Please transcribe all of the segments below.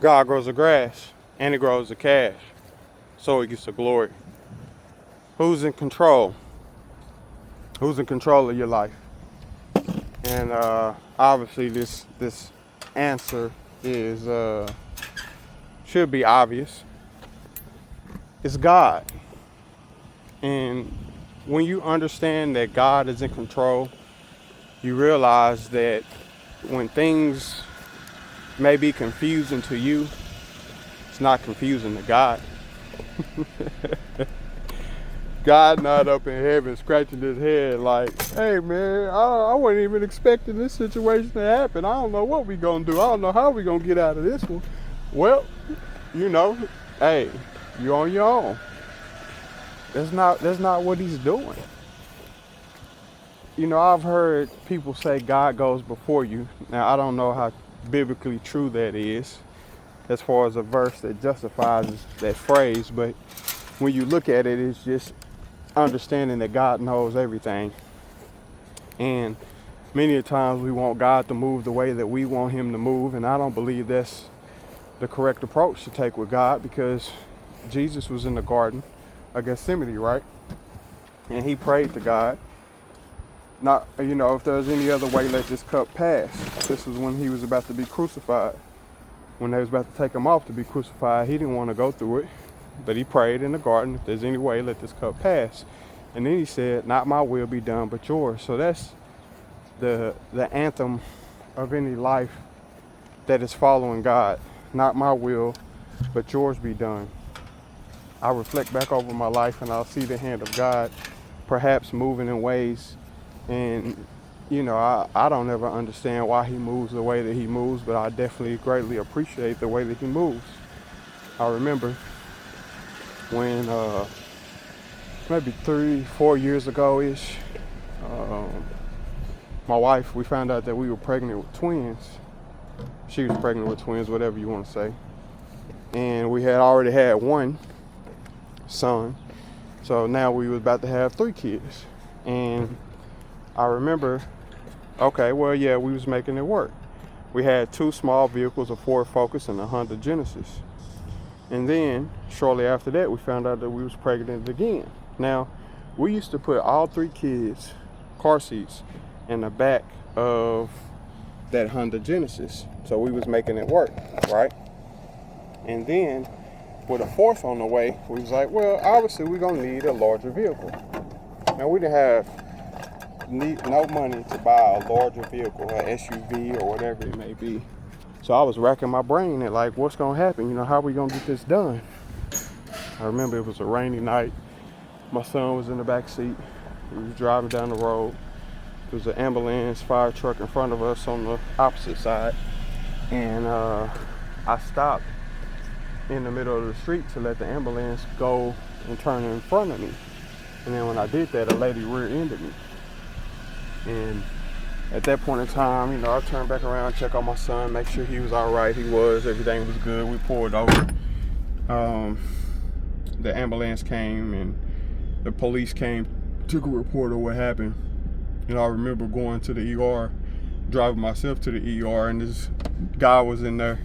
God grows the grass and He grows the cash, so He gets the glory. Who's in control? Who's in control of your life? And obviously, this answer is should be obvious. It's God. And when you understand that God is in control, you realize that when things may be confusing to you, it's not confusing to God. God not up in heaven scratching his head like, hey man, I wasn't even expecting this situation to happen. I don't know what we gonna do. I don't know how we gonna get out of this one. Well, you know, hey, you're on your own. That's not what he's doing. You know, I've heard people say God goes before you. Now I don't know how biblically true that is as far as a verse that justifies that phrase, but when you look at it, it's just understanding that God knows everything. And many times we want God to move the way that we want him to move, and I don't believe that's the correct approach to take with God, because Jesus was in the Garden of Gethsemane, right? And he prayed to God, not, you know, if there's any other way, let this cup pass. This was when he was about to be crucified. When they was about to take him off to be crucified, he didn't want to go through it. But he prayed in the garden, if there's any way, let this cup pass. And then he said, not my will be done, but yours. So that's the anthem of any life that is following God. Not my will, but yours be done. I reflect back over my life and I'll see the hand of God perhaps moving in ways. And, you know, I don't ever understand why he moves the way that he moves, but I definitely greatly appreciate the way that he moves. I remember when maybe 3-4 years ago ish, my wife, we found out that we were pregnant with twins. She was pregnant with twins, whatever you want to say. And we had already had one son, so now we was about to have 3 kids. And I remember, okay, well, yeah, we was making it work. We had 2 small vehicles, a Ford Focus and a Honda Genesis. And then, shortly after that, we found out that we was pregnant again. Now, we used to put all 3 kids' car seats in the back of that Honda Genesis. So we was making it work, right? And then, with a 4th on the way, we was like, well, obviously we're going to need a larger vehicle. Now, we didn't have no money to buy a larger vehicle, an SUV or whatever it may be. So I was racking my brain at like, what's gonna happen? You know, how are we gonna get this done? I remember it was a rainy night. My son was in the back seat. We was driving down the road. There was an ambulance fire truck in front of us on the opposite side. And I stopped in the middle of the street to let the ambulance go and turn in front of me. And then when I did that, a lady rear-ended me. And at that point in time, you know, I turned back around, check on my son, make sure he was all right. He was. Everything was good. We pulled over. The ambulance came and the police came, took a report of what happened. You know, I remember going to the ER, driving myself to the ER, and this guy was in there.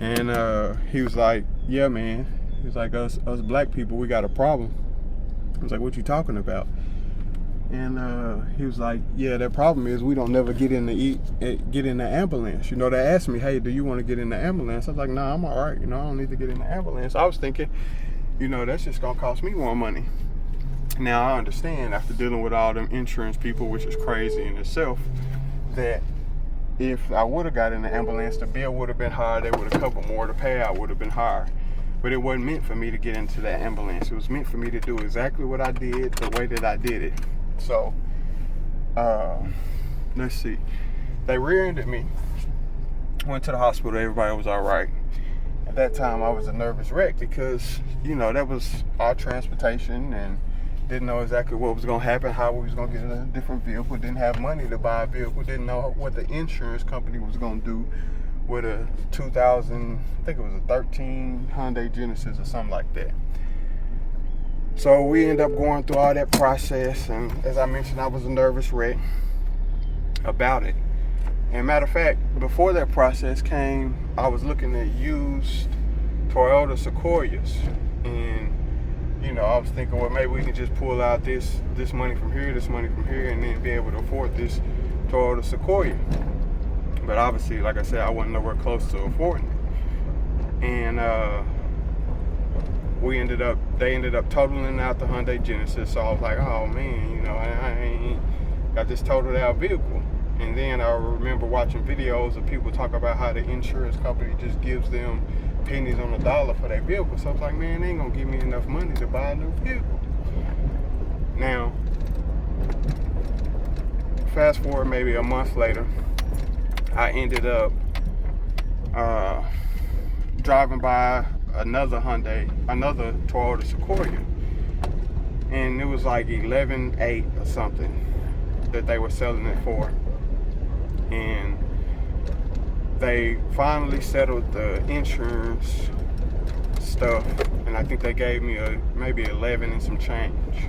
And he was like, yeah, man. He was like, us black people, we got a problem. I was like, what you talking about? And he was like, yeah, that problem is we don't never get in the ambulance. You know, they asked me, hey, do you want to get in the ambulance? I was like, nah, I'm all right. You know, I don't need to get in the ambulance. I was thinking, you know, that's just going to cost me more money. Now, I understand after dealing with all them insurance people, which is crazy in itself, that if I would have got in the ambulance, the bill would have been higher. They would have covered more. The payout would have been higher. But it wasn't meant for me to get into that ambulance. It was meant for me to do exactly what I did, the way that I did it. So, let's see. They rear-ended me. Went to the hospital. Everybody was all right. At that time, I was a nervous wreck because, you know, that was our transportation and didn't know exactly what was going to happen, how we was going to get in a different vehicle. Didn't have money to buy a vehicle. Didn't know what the insurance company was going to do with a 2000, I think it was a 13 Hyundai Genesis or something like that. So we ended up going through all that process, and as I mentioned, I was a nervous wreck about it. And matter of fact, before that process came, I was looking at used Toyota Sequoias, and I was thinking, well, maybe we can just pull out this money from here, and then be able to afford this Toyota Sequoia. But obviously, like I said, I wasn't nowhere close to affording it. And they ended up totaling out the Hyundai Genesis. So I was like, oh man, I ain't got this totaled out vehicle. And then I remember watching videos of people talk about how the insurance company just gives them pennies on the dollar for their vehicle. So I was like, man, they ain't gonna give me enough money to buy a new vehicle. Now, fast forward maybe a month later, I ended up driving by another Toyota Sequoia, and it was like 11.8 or something that they were selling it for. And they finally settled the insurance stuff, and I think they gave me maybe 11 and some change.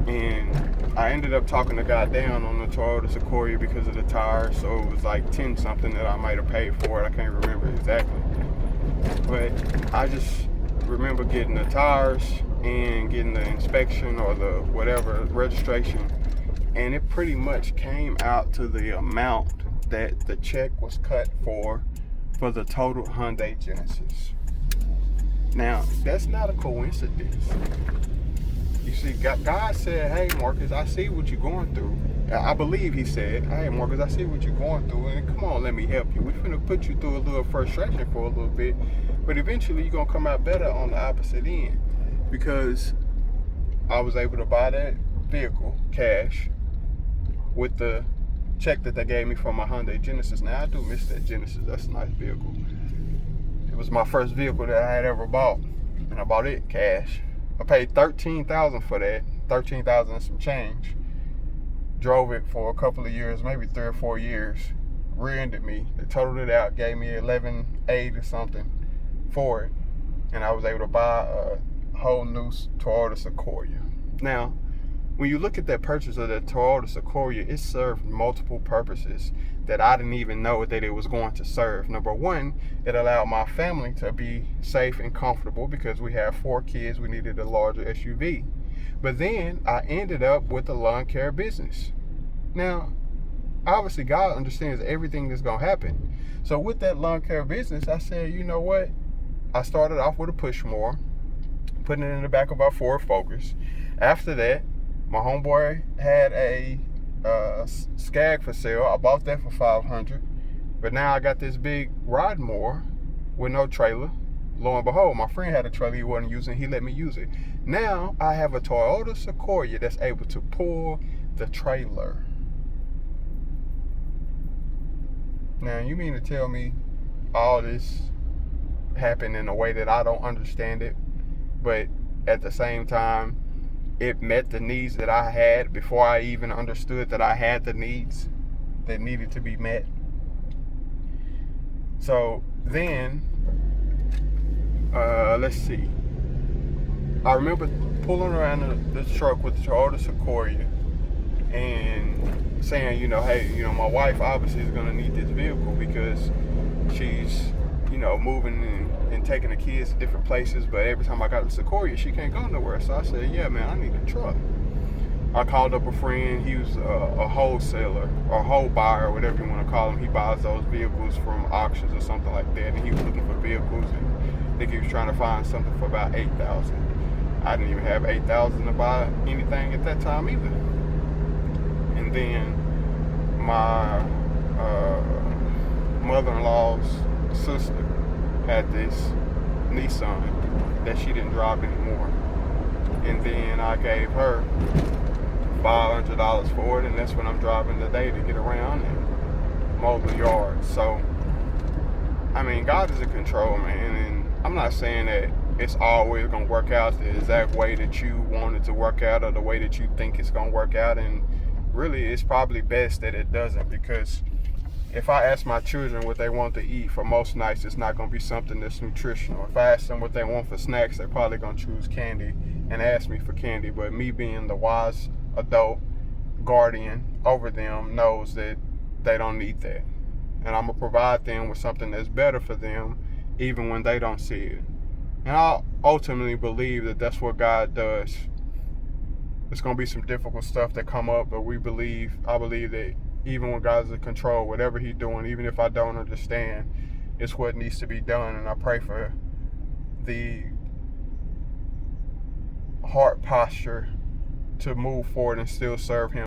And I ended up talking the guy down on the Toyota Sequoia because of the tires, so it was like 10 something that I might have paid for it. I can't remember exactly, but I just remember getting the tires and getting the inspection or the whatever registration, and it pretty much came out to the amount that the check was cut for the total Hyundai Genesis. Now, that's not a coincidence. You see, God said, hey, Marcus, I see what you're going through. I believe he said, hey, Marcus, I see what you're going through, and come on, let me help you. We're going to put you through a little frustration for a little bit, but eventually you're going to come out better on the opposite end, because I was able to buy that vehicle cash with the check that they gave me for my Hyundai Genesis. Now, I do miss that Genesis. That's a nice vehicle. It was my first vehicle that I had ever bought, and I bought it cash. I paid $13,000 for that, $13,000 and some change. Drove it for a couple of years, maybe 3 or 4 years. Rear-ended me. They totaled it out, gave me 11.8 or something for it, and I was able to buy a whole new Toyota Sequoia. Now, when you look at that purchase of the Toyota Sequoia, it served multiple purposes that I didn't even know that it was going to serve. Number one, it allowed my family to be safe and comfortable because we have 4 kids. We needed a larger SUV. But then I ended up with a lawn care business. Now, obviously, God understands everything that's going to happen. So with that lawn care business, I said, you know what? I started off with a Pushmore, putting it in the back of our Ford Focus. After that, my homeboy had a Skag for sale. I bought that for $500. But now I got this big Rodmore with no trailer. Lo and behold, my friend had a trailer he wasn't using. He let me use it. Now I have a Toyota Sequoia that's able to pull the trailer. Now, you mean to tell me all this happened in a way that I don't understand it, but at the same time, it met the needs that I had before I even understood that I had the needs that needed to be met? So then, let's see. I remember pulling around the truck with the Toyota Sequoia and saying, hey, my wife obviously is going to need this vehicle because she's, moving and taking the kids to different places, but every time I got the Sequoia, she can't go nowhere. So I said, yeah, man, I need a truck. I called up a friend. He was a wholesaler or whole buyer, whatever you want to call him. He buys those vehicles from auctions or something like that, and he was looking for vehicles, and I think he was trying to find something for about $8,000. I didn't even have $8,000 to buy anything at that time either. And then my mother-in-law's sister had this Nissan that she didn't drive anymore, and then I gave her $500 for it, and that's what I'm driving today to get around and mow the yard. So, I mean, God is in control, man, and I'm not saying that it's always going to work out the exact way that you want it to work out or the way that you think it's going to work out, and really it's probably best that it doesn't, because if I ask my children what they want to eat for most nights, it's not going to be something that's nutritional. If I ask them what they want for snacks, they're probably going to choose candy and ask me for candy. But me being the wise adult guardian over them knows that they don't need that. And I'm going to provide them with something that's better for them, even when they don't see it. And I ultimately believe that that's what God does. There's going to be some difficult stuff that come up, but I believe that even when God's in control, whatever he's doing, even if I don't understand, it's what needs to be done. And I pray for the heart posture to move forward and still serve him.